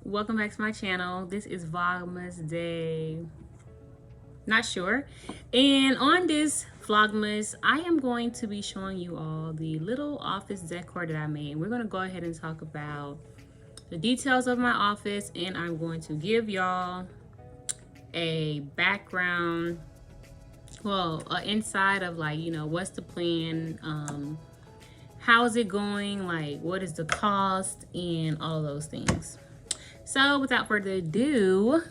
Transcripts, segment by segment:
welcome back to my channel. This is Vlogmas Day, not sure. And on this Vlogmas, I am going to be showing you all the little office decor that I made. We're going to go ahead and talk about the details of my office, and I'm going to give y'all a background, inside of like, what's the plan, how's it going, like what is the cost, and all those things. So without further ado,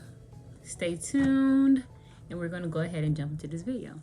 stay tuned and we're going to go ahead and jump into this video.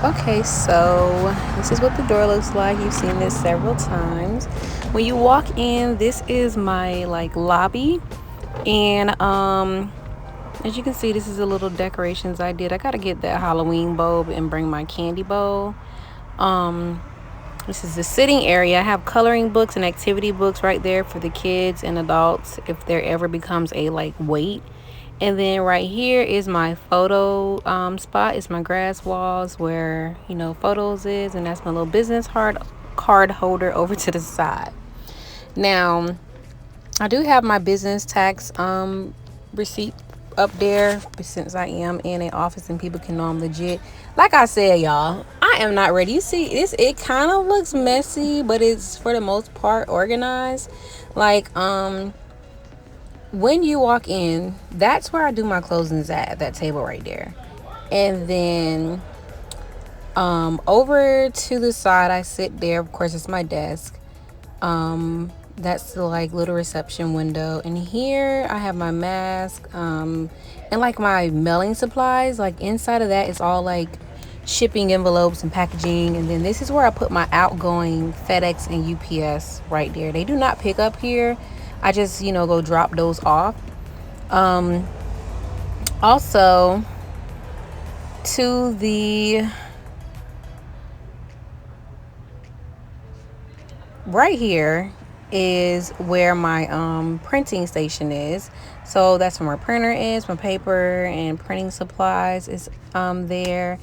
Okay, so this is what the door looks like. You've seen this several times. When you walk in, this is my lobby, and as you can see, this is the little decorations I did. I gotta get that Halloween bulb and bring my candy bowl. This is the sitting area. I have coloring books and activity books right there for the kids and adults if there ever becomes a wait. And then right here is my photo spot. It's my grass walls where photos is, and that's my little business card holder over to the side. Now I do have my business tax receipt up there, but since I am in an office and people can know I'm legit, like I said, y'all, I am not ready. You see this, it kind of looks messy, but it's for the most part organized. When you walk in, that's where I do my closings at that table right there. And then over to the side, I sit there. Of course, it's my desk. That's the little reception window. And here I have my mask and my mailing supplies. Inside of that is all shipping envelopes and packaging. And then this is where I put my outgoing FedEx and UPS right there. They do not pick up here. I just go drop those off. Also to the right here is where my printing station is. So that's where my printer is. My paper and printing supplies is there.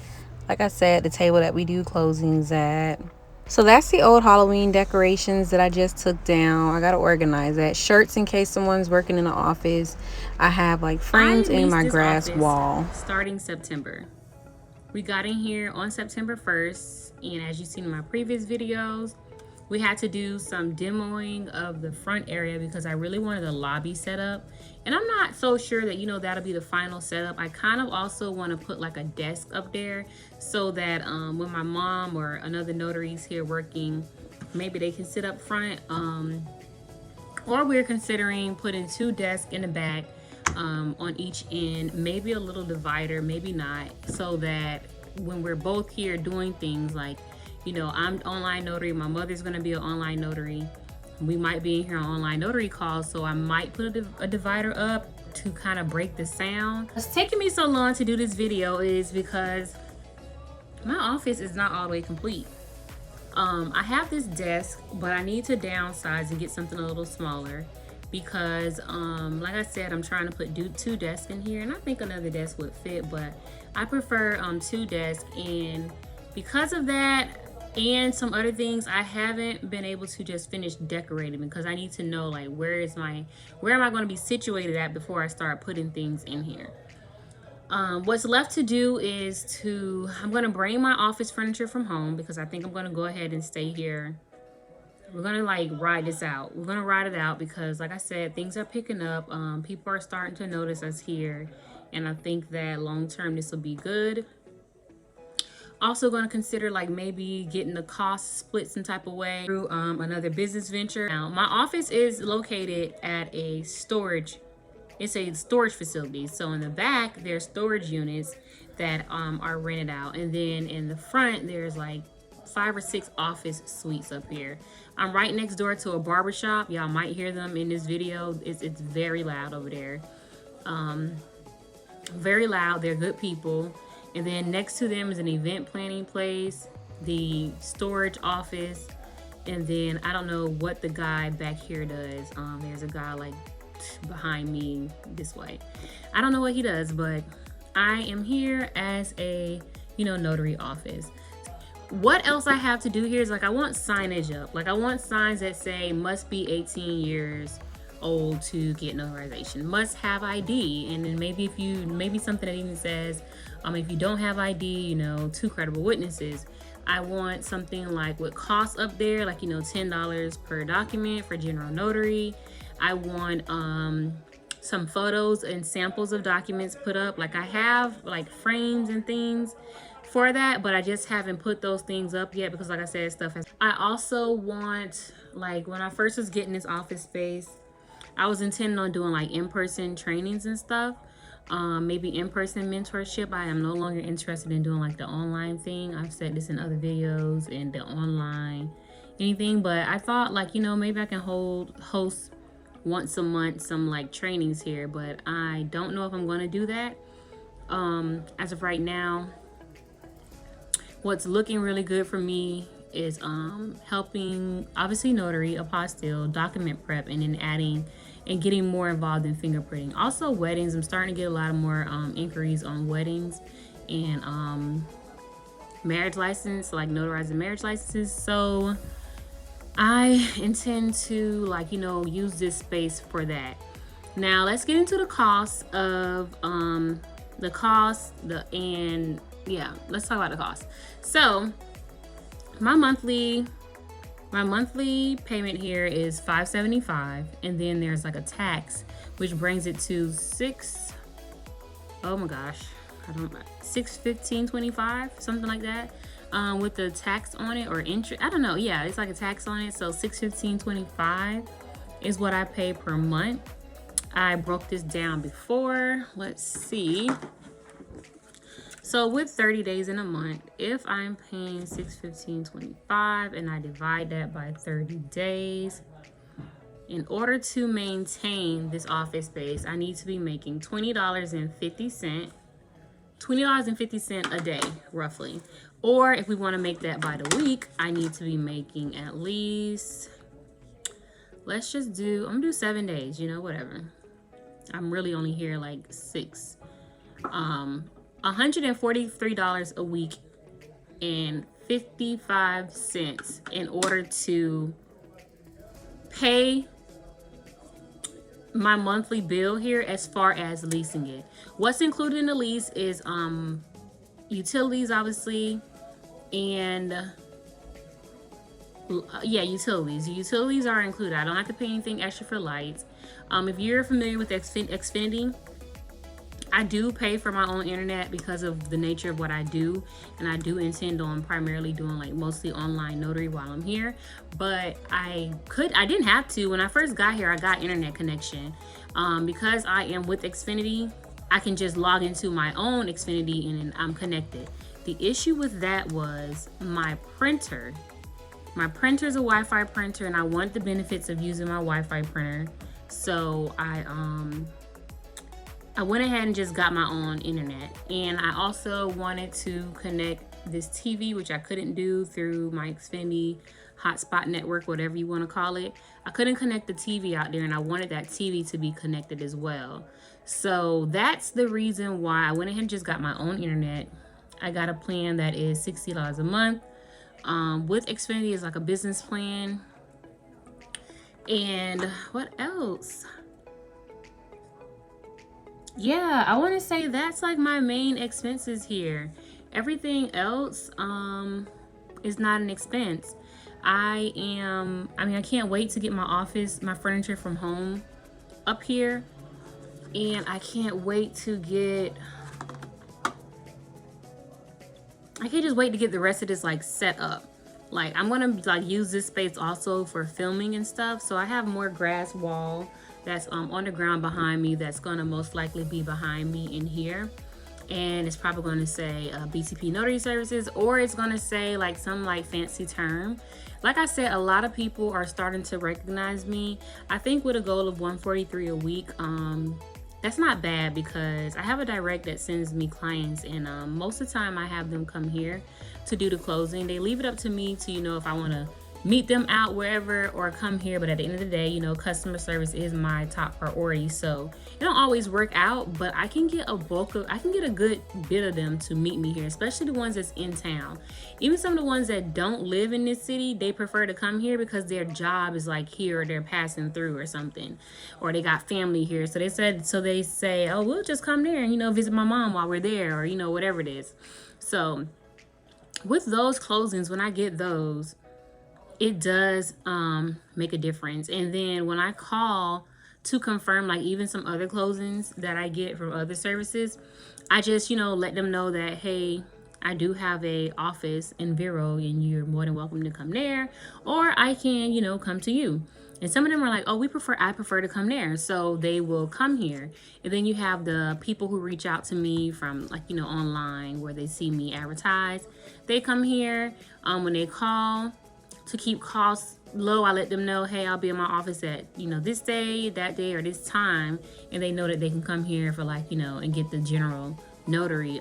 Like I said, the table that we do closings at. So that's the old Halloween decorations that I just took down. I gotta organize that. Shirts in case someone's working in the office. I have frames in my grass wall. Starting September. We got in here on September 1st, and as you've seen in my previous videos, we had to do some demoing of the front area because I really wanted a lobby setup. And I'm not so sure that, that'll be the final setup. I kind of also want to put a desk up there so that when my mom or another notary's here working, maybe they can sit up front. Or we're considering putting 2 desks in the back on each end, maybe a little divider, maybe not, so that when we're both here doing things I'm online notary, my mother's gonna be an online notary, we might be in here on online notary calls, so I might put a divider up to kind of break the sound. What's taking me so long to do this video is because my office is not all the way complete. I have this desk, but I need to downsize and get something a little smaller because like I said, I'm trying to put 2 desks in here, and I think another desk would fit, but I prefer 2 desks. And because of that and some other things, I haven't been able to just finish decorating because I need to know where am I going to be situated at before I start putting things in here. What's left to do is I'm going to bring my office furniture from home because I think I'm going to go ahead and stay here. We're going to ride this out. We're going to ride it out because like I said, things are picking up. People are starting to notice us here, and I think that long term this will be good. Also going to consider like maybe getting the cost split some type of way through another business venture. Now, my office is located at a storage. It's a storage facility. So in the back, there's storage units that are rented out, and then in the front, there's like 5 or 6 office suites up here. I'm right next door to a barbershop. Y'all might hear them in this video. It's very loud over there. Very loud. They're good people. And then next to them is an event planning place, the storage office, and then I don't know what the guy back here does. There's a guy like behind me this way. I don't know what he does, but I am here as a, notary office. What else I have to do here is like I want signage up. Like I want signs that say must be 18 years old to get notarization, must have ID, and then maybe something that even says if you don't have ID, 2 credible witnesses. I want something like with costs up there, like $10 per document for general notary. I want some photos and samples of documents put up. Like I have like frames and things for that, but I just haven't put those things up yet because like I said, I also want, like when I first was getting this office space, I was intending on doing like in-person trainings and stuff. Maybe in-person mentorship. I am no longer interested in doing like the online thing. I've said this in other videos and the online anything, but I thought like, maybe I can host once a month some like trainings here, but I don't know if I'm going to do that. As of right now, what's looking really good for me is helping obviously notary, apostille, document prep, and then adding and getting more involved in fingerprinting. Also weddings. I'm starting to get a lot more inquiries on weddings and marriage license, like notarizing marriage licenses. So I intend to use this space for that. Now let's get into the cost of let's talk about the cost. So my monthly payment here is $575, and then there's like a tax which brings it to $615.25, something like that, with the tax on it or interest. I don't know. Yeah, it's like a tax on it. So $615.25 is what I pay per month. I broke this down before. Let's see. So with 30 days in a month, if I'm paying $615.25 and I divide that by 30 days, in order to maintain this office space, I need to be making $20.50 a day, roughly. Or if we want to make that by the week, I need to be making at least, I'm gonna do 7 days, whatever. I'm really only here like 6. $143 a week and 55 cents in order to pay my monthly bill here as far as leasing it. What's included in the lease is utilities, obviously, and utilities. Utilities are included. I don't have to pay anything extra for lights. If you're familiar with Xfinity, I do pay for my own internet because of the nature of what I do, and I do intend on primarily doing like mostly online notary while I'm here. But I didn't have to. When I first got here, I got internet connection. Because I am with Xfinity, I can just log into my own Xfinity and I'm connected. The issue with that was my printer. My printer is a Wi-Fi printer, and I want the benefits of using my Wi-Fi printer. So I went ahead and just got my own internet, and I also wanted to connect this TV, which I couldn't do through my Xfinity hotspot network, whatever you want to call it. I couldn't connect the TV out there, and I wanted that TV to be connected as well. So that's the reason why I went ahead and just got my own internet. I got a plan that is $60 a month. With Xfinity is like a business plan. And what else? Yeah, I want to say that's like my main expenses here. Everything else is not an expense. I can't wait to get my furniture from home up here, and I can't wait to get I can't just wait to get the rest of this like set up. Like I'm gonna like use this space also for filming and stuff. So I have more grass wall that's on the ground behind me that's gonna most likely be behind me in here. And it's probably going to say BCP Notary Services, or it's going to say like some like fancy term. Like I said, a lot of people are starting to recognize me. I think with a goal of 143 a week, that's not bad because I have a direct that sends me clients, and most of the time I have them come here to do the closing. They leave it up to me to, you know, if I want to meet them out wherever or come here, but at the end of the day, you know, customer service is my top priority. So it don't always work out, but I can get a good bit of them to meet me here, especially the ones that's in town. Even some of the ones that don't live in this city, they prefer to come here because their job is like here, or they're passing through or something, or they got family here. So they say, oh, we'll just come there and, you know, visit my mom while we're there, or, you know, whatever it is. So with those closings, when I get those, it does make a difference. And then when I call to confirm, like even some other closings that I get from other services, I just, you know, let them know that, hey, I do have a office in Vero and you're more than welcome to come there, or I can, you know, come to you. And some of them are like, oh, I prefer to come there. So they will come here. And then you have the people who reach out to me from like, you know, online where they see me advertise. They come here. When they call, to keep costs low, I let them know, hey, I'll be in my office at, you know, this day, that day, or this time. And they know that they can come here for like, you know, and get the general notary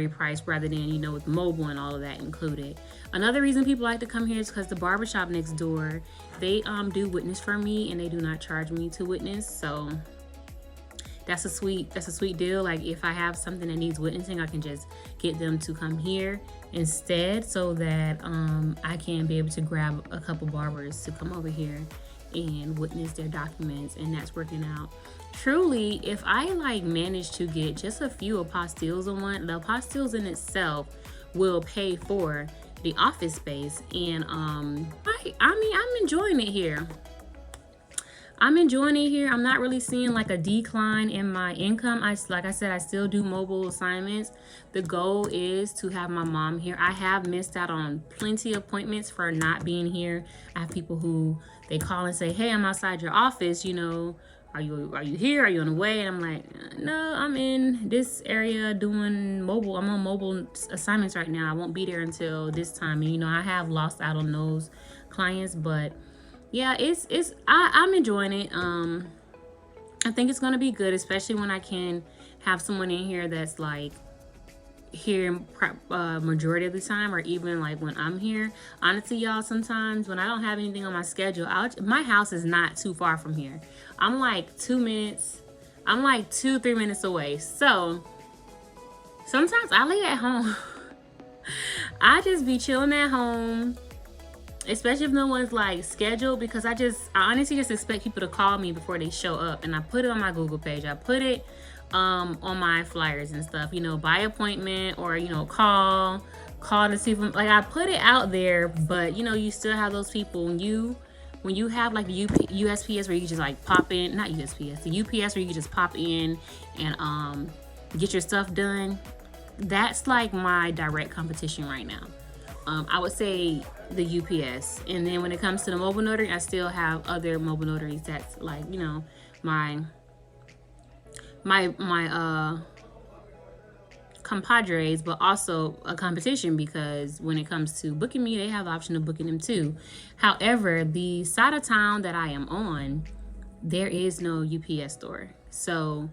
price rather than, you know, with mobile and all of that included. Another reason people like to come here is because the barbershop next door, they do witness for me, and they do not charge me to witness. So that's a sweet deal. Like if I have something that needs witnessing, I can just get them to come here instead, so that I can be able to grab a couple barbers to come over here and witness their documents, and that's working out. Truly, if I like manage to get just a few apostilles on one, the apostilles in itself will pay for the office space. And I mean, I'm enjoying it here. I'm not really seeing like a decline in my income. Like I said, I still do mobile assignments. The goal is to have my mom here. I have missed out on plenty of appointments for not being here. I have people who they call and say, hey, I'm outside your office, you know, are you here? Are you on the way? And I'm like, no, I'm in this area doing mobile. I'm on mobile assignments right now. I won't be there until this time. And, you know, I have lost out on those clients, but yeah, I'm enjoying it. I think it's gonna be good, especially when I can have someone in here that's like here majority of the time, or even like when I'm here. Honestly, y'all, sometimes when I don't have anything on my schedule, my house is not too far from here. I'm like 3 minutes away. So sometimes I lay at home. I just be chilling at home, especially if no one's like scheduled, because I honestly just expect people to call me before they show up. And I put it on my Google page. I put it on my flyers and stuff, you know, by appointment, or, you know, call to see if like I put it out there. But, you know, you still have those people when you have like the USPS where you just like pop in, not USPS, the UPS where you can just pop in and get your stuff done. That's like my direct competition right now. I would say the UPS. And then when it comes to the mobile notary, I still have other mobile notaries that's like, you know, my compadres, but also a competition, because when it comes to booking me, they have the option of booking them too. However, the side of town that I am on, there is no UPS store. So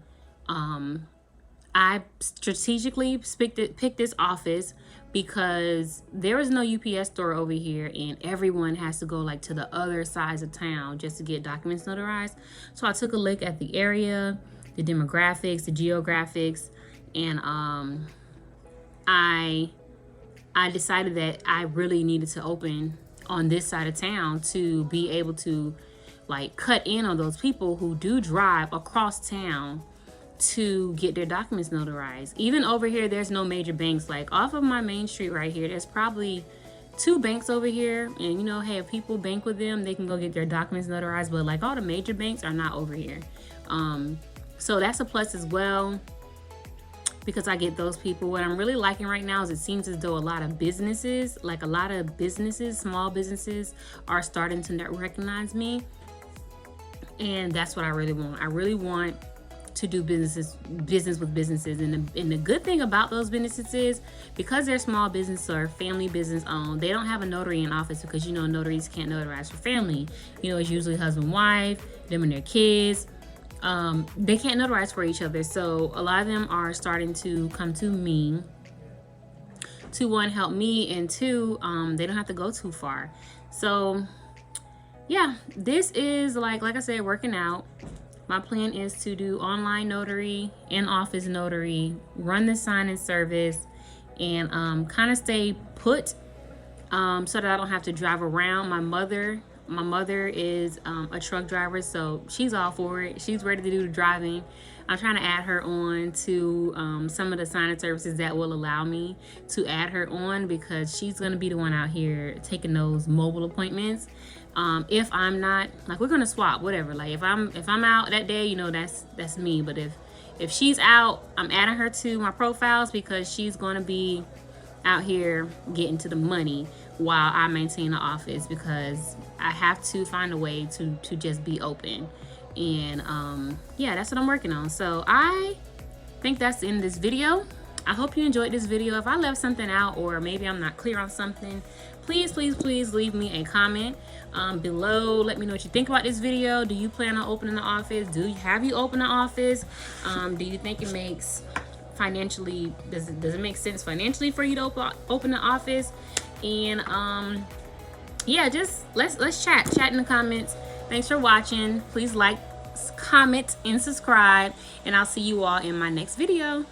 I strategically picked this office because there is no UPS store over here, and everyone has to go like to the other sides of town just to get documents notarized. So I took a look at the area, the demographics, the geographics, and I decided that I really needed to open on this side of town to be able to like cut in on those people who do drive across town to get their documents notarized. Even over here, there's no major banks. Like off of my main street right here, there's probably 2 banks over here, and you know, hey, if people bank with them, they can go get their documents notarized. But like all the major banks are not over here. So that's a plus as well. because I get those people. What I'm really liking right now is it seems as though a lot of businesses, small businesses, are starting to recognize me. And that's what I really want. I really want to do business with businesses, and the good thing about those businesses is because they're small business or family business owned, they don't have a notary in office, because notaries can't notarize for family. It's usually husband, wife, them and their kids. They can't notarize for each other, so a lot of them are starting to come to me to, one, help me, and two, they don't have to go too far. So yeah, this is like I said, working out. My plan is to do online notary, in-office notary, run the sign-in service, and kind of stay put, so that I don't have to drive around. My mother is a truck driver, so she's all for it. She's ready to do the driving. I'm trying to add her on to some of the sign-in services that will allow me to add her on, because she's going to be the one out here taking those mobile appointments. If I'm not, we're gonna swap, whatever. If I'm out that day, that's me. But if she's out, I'm adding her to my profiles, because she's gonna be out here getting to the money while I maintain the office, because I have to find a way to just be open. And yeah, that's what I'm working on. So I think that's in this video. I hope you enjoyed this video. If I left something out, or maybe I'm not clear on something, please leave me a comment below. Let me know what you think about this video. Do you plan on opening the office? Have you opened the office? Do you think it makes financially, does it make sense financially for you to open the office? And yeah, just let's chat in the comments. Thanks for watching. Please like, comment, and subscribe, and I'll see you all in my next video.